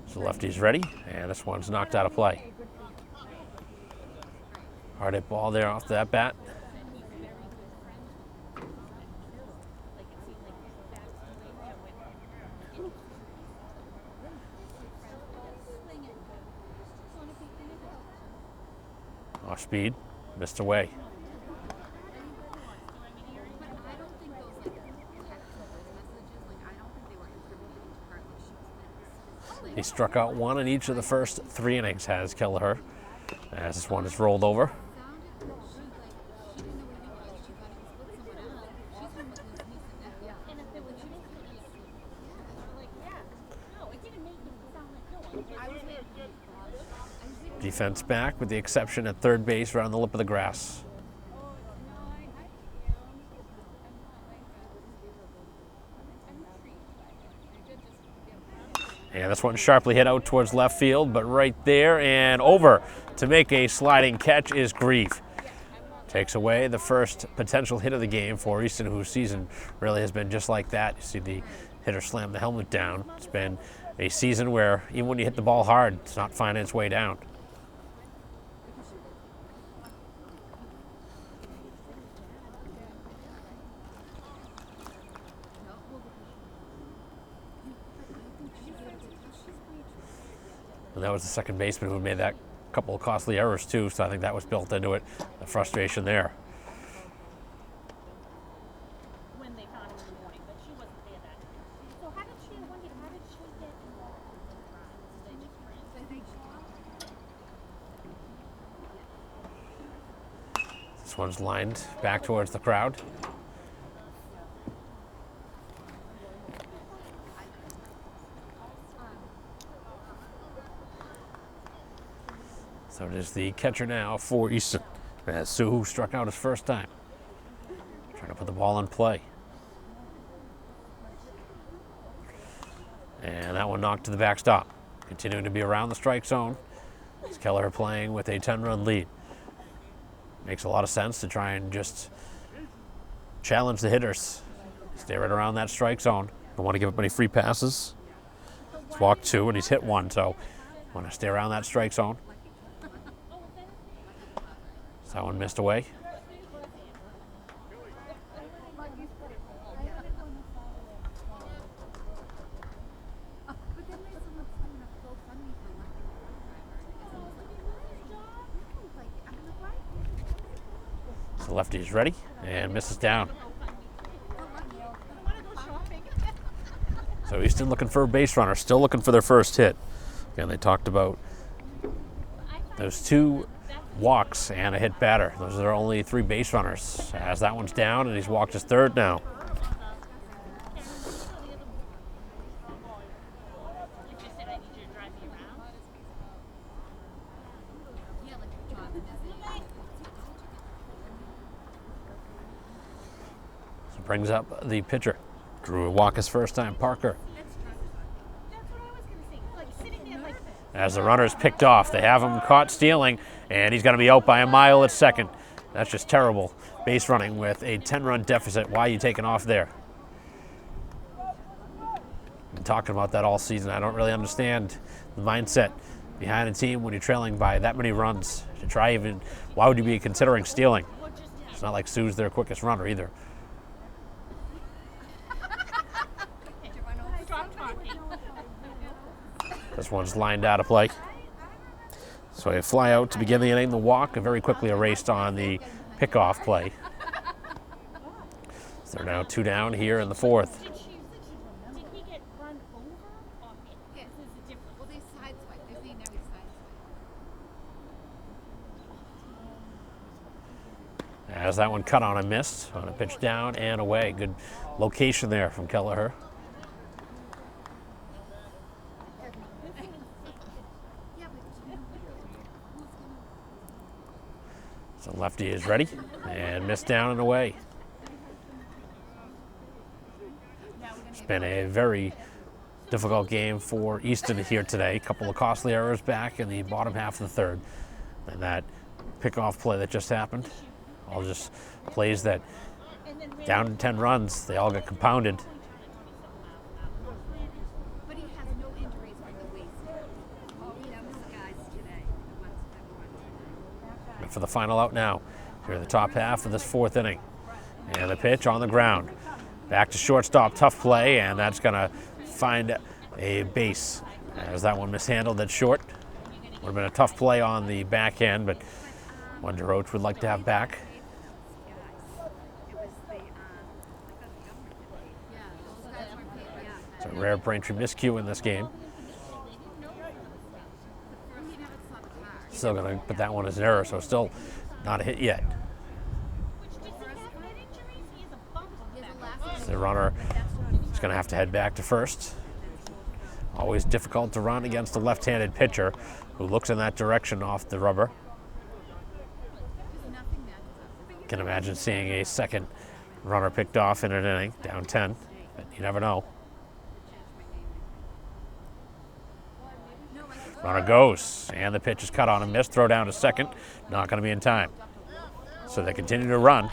So lefty's ready, and this one's knocked out of play. Hard hit ball there off that bat. Off speed, missed away. He struck out 1 in each of the first 3 innings, has Kelleher, as this one is rolled over. Defense back with the exception at third base around the lip of the grass. And this one sharply hit out towards left field, but right there and over to make a sliding catch is Grieve. Takes away the first potential hit of the game for Easton, whose season really has been just like that. You see the hitter slam the helmet down. It's been a season where even when you hit the ball hard, it's not finding its way down. And that was the second baseman who made that couple of costly errors too, so I think that was built into it, the frustration there. When they found him in the morning, but she wasn't there that day. So how did she get involved? They just ran. This one's lined back towards the crowd. So it is the catcher now for Easton, as Sue struck out his first time. Trying to put the ball in play. And that one knocked to the backstop. Continuing to be around the strike zone. It's Kelleher playing with a 10-run lead. Makes a lot of sense to try and just challenge the hitters. Stay right around that strike zone. Don't want to give up any free passes. He's walked 2 and he's hit 1, so Want to stay around that strike zone. So that one missed away. But then there's someone setting up GoFundMe for Lucky driver. Like, I don't know why. So lefty is ready and misses down. So Easton looking for a base runner, still looking for their first hit. Again, they talked about those 2 walks and a hit batter. Those are their only 3 base runners. As that one's down, and he's walked his third now. So brings up the pitcher. Drew a walk his first time, Parker. That's what I was gonna say. Like sitting there like As the runner's picked off, they have him caught stealing, and he's going to be out by a mile at second. That's just terrible base running with a 10-run deficit. Why are you taking off there? Been talking about that all season. I don't really understand the mindset behind a team when you're trailing by that many runs. To try even, why would you be considering stealing? It's not like Sue's their quickest runner either. stop talking. This one's lined out of play. So a fly out to begin the inning, the walk, and very quickly erased on the pickoff play. So they're now 2 down here in the 4th. Did he get run over or hit? Yeah. This is a different. Well, they sideswipe. They're saying every sideswipe. As that one cut on and missed on a pitch down and away. Good location there from Kelleher. Yeah, but who's gonna? So lefty is ready and missed down and away. It's been a very difficult game for Easton here today. A couple of costly errors back in the bottom half of the 3rd. And that pickoff play that just happened. All just plays that down to 10 runs, they all get compounded. But he has no injuries from the waist. He knows the guys today. The ones that won. And for the final out now, here in the top half of this 4th inning. And the pitch on the ground. Back to shortstop, tough play, and that's going to find a base. As that one mishandled at short. Would have been a tough play on the back end, but one DeRoche would like to have back. It was the yeah, those guys weren't paid. Yeah. It's a rare Braintree miscue in this game. He never saw the car. Still going to put that one as an error, so still not a hit yet. Which does he have head injuries? He has a bump on He has that. a last The runner is going to have to head back to first. Always difficult to run against a left-handed pitcher who looks in that direction off the rubber. nothing that. Can imagine seeing a second runner picked off in an inning, down 10, but you never know. Runner goes, and the pitch is cut on and missed. Throw down to second, not going to be in time. So they continue to run.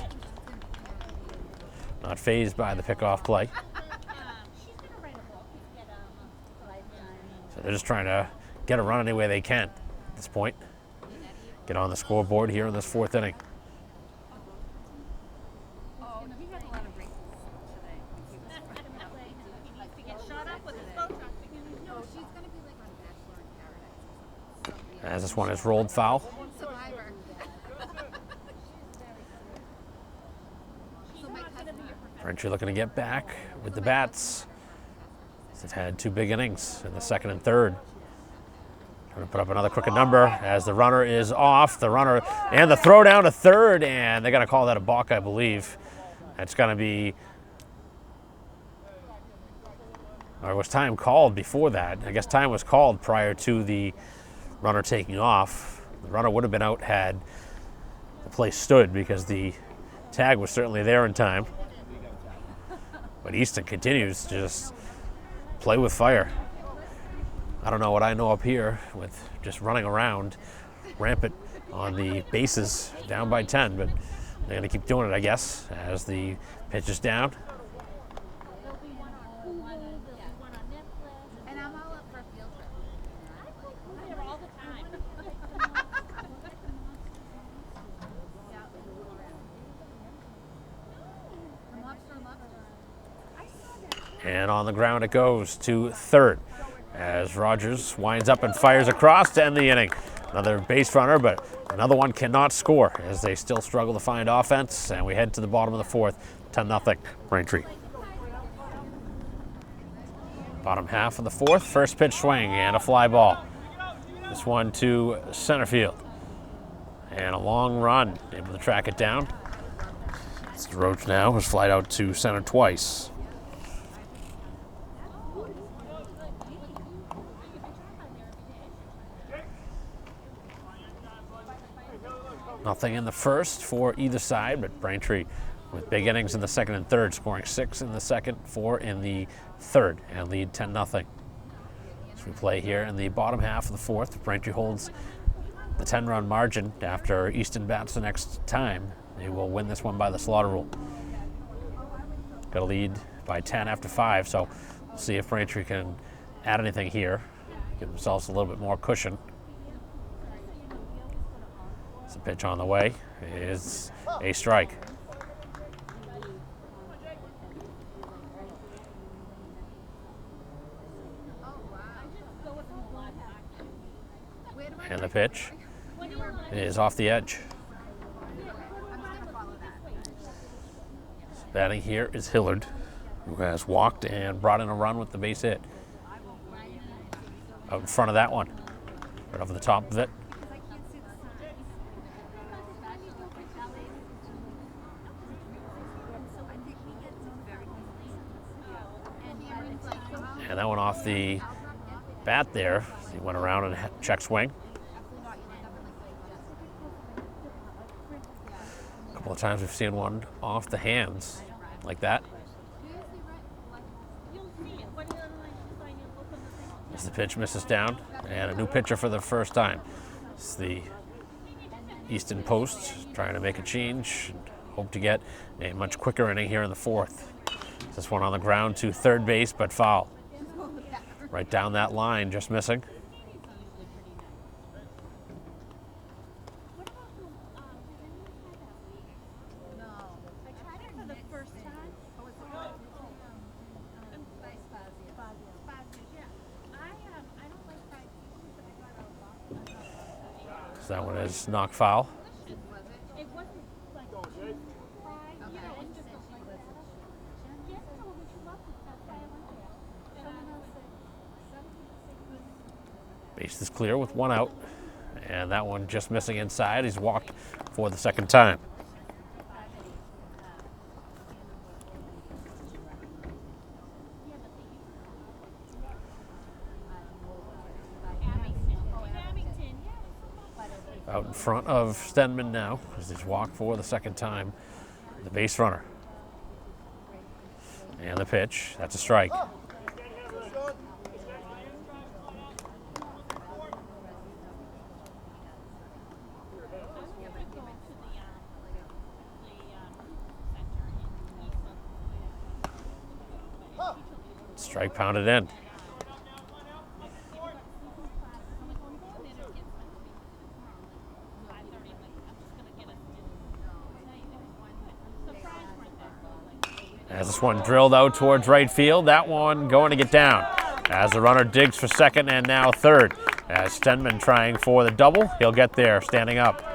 Not phased by the pickoff play. She's gonna write a book. Get a lifetime. So they're just trying to get a run any way they can at this point. Get on the scoreboard here in this 4th inning. Oh, he had a lot of races today. He needs to get shot up with his bow truck. No, she's gonna be like on Bachelor in Paradise. As this one is rolled foul. Survivor. So my cousin. Braintree looking to get back with the bats. They've had 2 big innings in the 2nd and 3rd. Trying to put up another crooked number as the runner is off. The runner and the throw down to 3rd, and they're going to call that a balk, I believe. That's going to be. Or was time called before that? I guess time was called prior to the runner taking off. The runner would have been out had the play stood because the tag was certainly there in time. But Easton continues to just play with fire. I don't know what I know up here with just running around rampant on the bases down by 10, but they're going to keep doing it, I guess, as the pitch is down. There'll be one on Hulu. There'll be one on Netflix. And I'm all up for a field trip. I think we're And on the ground it goes to third as Rogers winds up and fires across to end the inning. Another base runner, but another one cannot score as they still struggle to find offense. And we head to the bottom of the fourth, 10-0 Braintree. Bottom half of the fourth, first pitch swing and a fly ball. This one to center field. And a long run, able to track it down. Roach now has flied out to center twice. Nothing in the first for either side, but Braintree with big innings in the second and third, scoring 6 in the second, 4 in the third, and lead 10-0. As we play here in the bottom half of the fourth, Braintree holds the 10-run margin. After Easton bats the next time, they will win this one by the slaughter rule. Got a lead by 10 after 5, so we'll see if Braintree can add anything here, give themselves a little bit more cushion. The pitch on the way is a strike. And the pitch is off the edge. Batting here is Hillard, who has walked and brought in a run with the base hit. Out in front of that one, right over the top of it. And that one off the bat there. He went around and check swing. A couple of times we've seen one off the hands like that. As the pitch misses down, and a new pitcher for the first time. It's the Easton post trying to make a change. Hope to get a much quicker inning here in the fourth. This one on the ground to third base, but foul. Right down that line, just missing. So that one is knocked foul. Base is clear with one out, and that one just missing inside. He's walked for the second time. Out in front of Stenman now, as he's walked for the second time. The base runner. And the pitch, that's a strike. Strike pounded in. As this one drilled out towards right field, that one going to get down. As the runner digs for second and now third. As Stenman trying for the double, he'll get there standing up.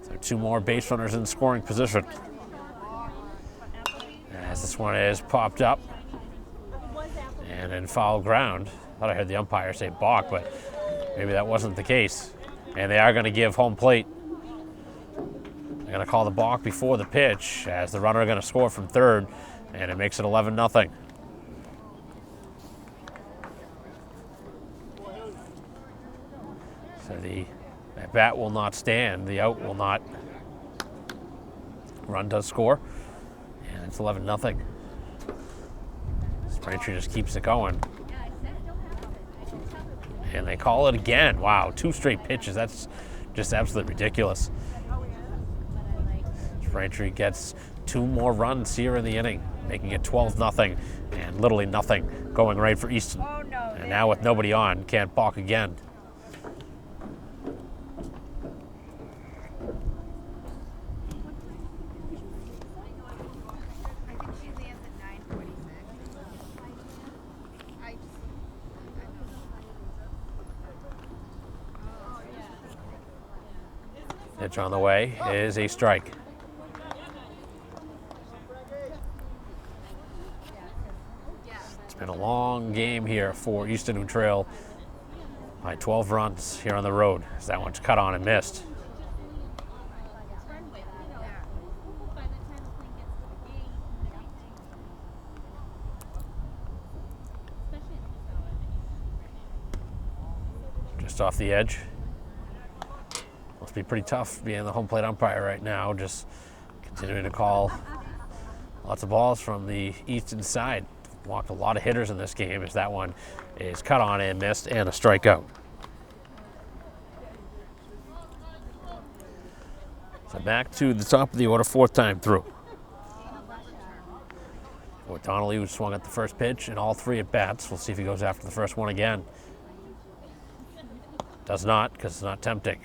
So 2 more base runners in scoring position. As this one is popped up and in foul ground. Thought I heard the umpire say balk, but maybe that wasn't the case. And they are going to give home plate. They're going to call the balk before the pitch as the runner going to score from third, and it makes it 11-0. So the bat will not stand, the out will not. Run does score. And it's 11-0. Braintree just keeps it going. And they call it again. Wow, 2 straight pitches. That's just absolutely ridiculous. Braintree gets 2 more runs here in the inning, making it 12-0, and literally nothing going right for Easton. And now with nobody on, can't balk again. Pitch on the way is a strike. It's been a long game here for Easton, who trail by 12 runs here on the road, as that one's cut on and missed. Just off the edge. Must be pretty tough being the home plate umpire right now, just continuing to call lots of balls from the Easton side. Walked a lot of hitters in this game, as that one is cut on and missed, and a strikeout. So back to the top of the order, 4th time through. With Donnelly, who swung at the first pitch in all 3 at bats. We'll see if he goes after the first one again. Does not, because it's not tempting.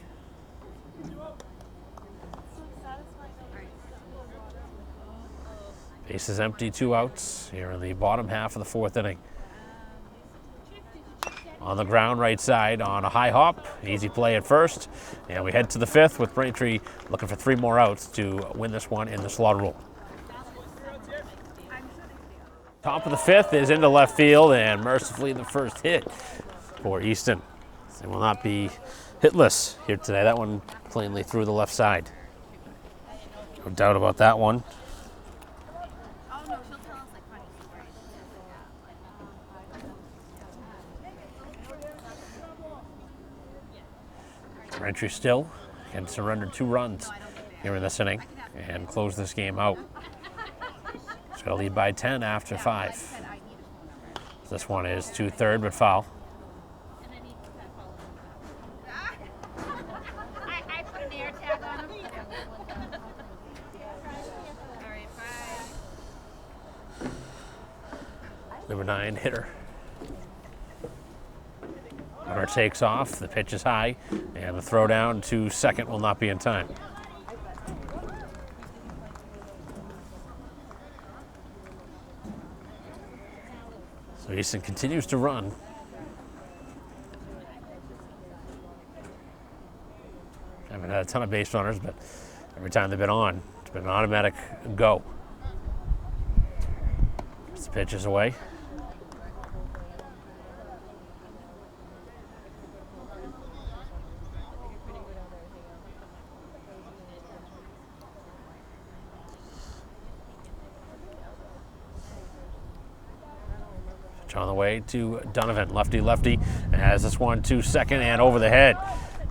Base is empty, 2 outs here in the bottom half of the 4th inning. On the ground, right side on a high hop. Easy play at first. And we head to the 5th with Braintree looking for 3 more outs to win this one in the slaughter rule. Top of the 5th is into left field, and mercifully the first hit for Easton. They will not be hitless here today. That one plainly through the left side. No doubt about that one. Braintree still can surrender 2 runs here in this inning and close this game out. It's going to lead by 10 after 5. This one is to third, but foul. I put an air tag on him. All right, bye. Number 9 hitter. Runner takes off, the pitch is high, and the throw down to second will not be in time. So Easton continues to run. Haven't had a ton of base runners, but every time they've been on, it's been an automatic go. As the pitch is away. On the way to Donovan, lefty, as this one to second and over the head,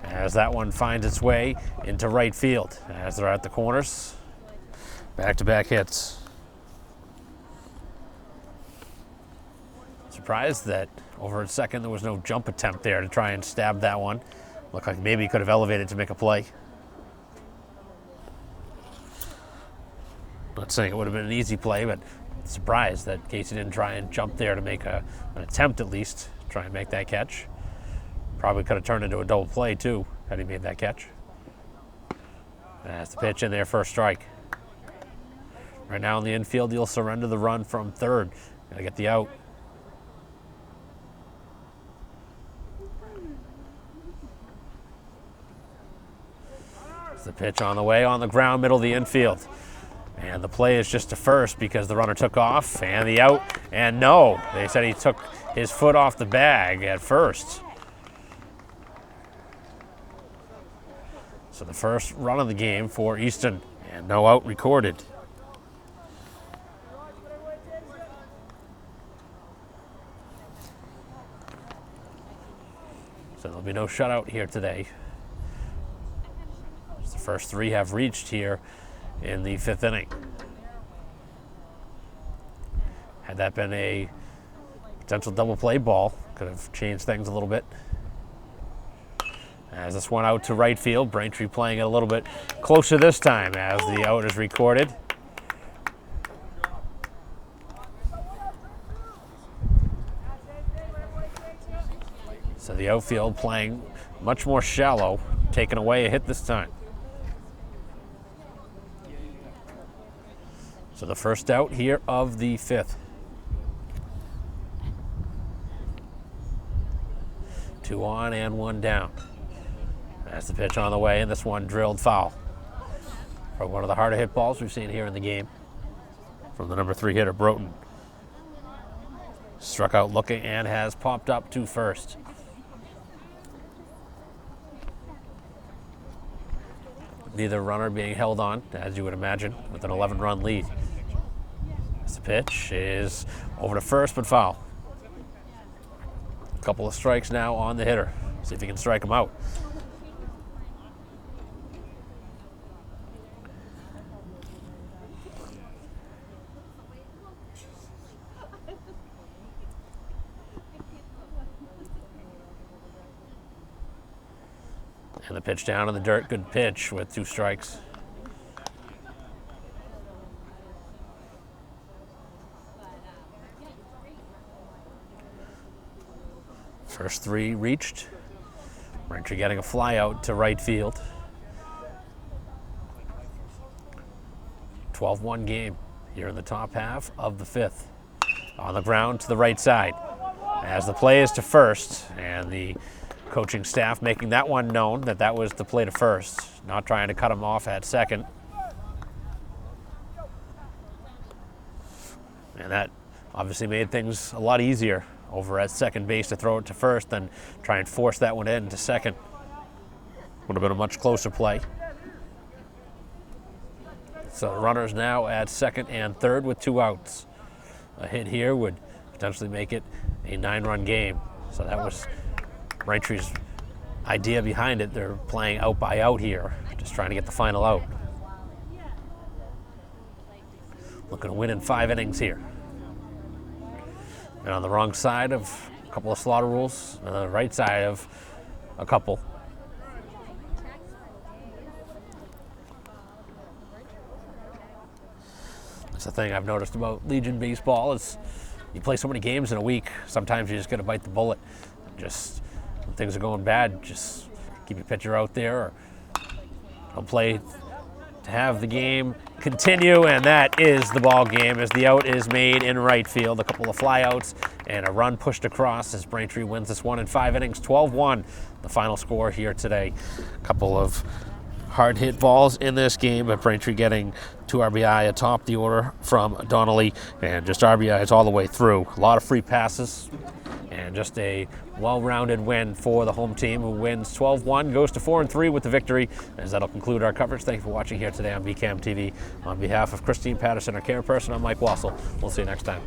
as that one finds its way into right field, as they're at the corners. Back-to-back hits. Surprised that over at second there was no jump attempt there to try and stab that one. Looked like maybe he could have elevated to make a play. Not saying it would have been an easy play, but surprised that Casey didn't try and jump there to make an attempt, at least try and make that catch. Probably could have turned into a double play too had he made that catch. That's the pitch in there for a strike. Right now in the infield, he'll surrender the run from third. Gotta get the out. It's the pitch on the way, on the ground, middle of the infield. And the play is just to first because the runner took off, and the out, and no. They said he took his foot off the bag at first. So the first run of the game for Easton, and no out recorded. So there'll be no shutout here today. The first 3 have reached here in the 5th inning. Had that been a potential double play ball, could have changed things a little bit. As this one out to right field, Braintree playing it a little bit closer this time as the out is recorded. So the outfield playing much more shallow, taking away a hit this time. So the first out here of the 5th. 2 on and 1 down. That's the pitch on the way, and this one drilled foul. For one of the harder hit balls we've seen here in the game from the number 3 hitter, Broughton. Struck out looking and has popped up to first. Neither runner being held on, as you would imagine, with an 11-run lead. As the pitch is over to first, but foul. A couple of strikes now on the hitter. See if he can strike him out. And the pitch down in the dirt, good pitch with 2 strikes. First 3 reached. Braintree getting a fly out to right field. 12-1 game here in the top half of the 5th. On the ground to the right side. As the play is to first, and the coaching staff making that one known that that was the play to first, not trying to cut him off at second. And that obviously made things a lot easier over at second base to throw it to first than try and force that one in to second. Would have been a much closer play. So the runners now at second and third with 2 outs. A hit here would potentially make it a 9-run game. So that was Braintree's idea behind it. They're playing out by out here, just trying to get the final out. Looking to win in 5 innings here. And on the wrong side of a couple of slaughter rules, and on the right side of a couple. That's the thing I've noticed about Legion baseball is you play so many games in a week, sometimes you just got to bite the bullet. Just when things are going bad, just keep your pitcher out there or don't play to have the game continue, and that is the ball game as the out is made in right field. A couple of flyouts and a run pushed across as Braintree wins this one in 5 innings, 12-1. The final score here today. A couple of hard hit balls in this game, but Braintree getting 2 RBI atop the order from Donnelly, and just RBIs all the way through. A lot of free passes, and just a well-rounded win for the home team, who wins 12-1, goes to 4-3 with the victory, as that'll conclude our coverage. Thank you for watching here today on BCAM TV. On behalf of Christine Patterson, our camera person, I'm Mike Wassel. We'll see you next time.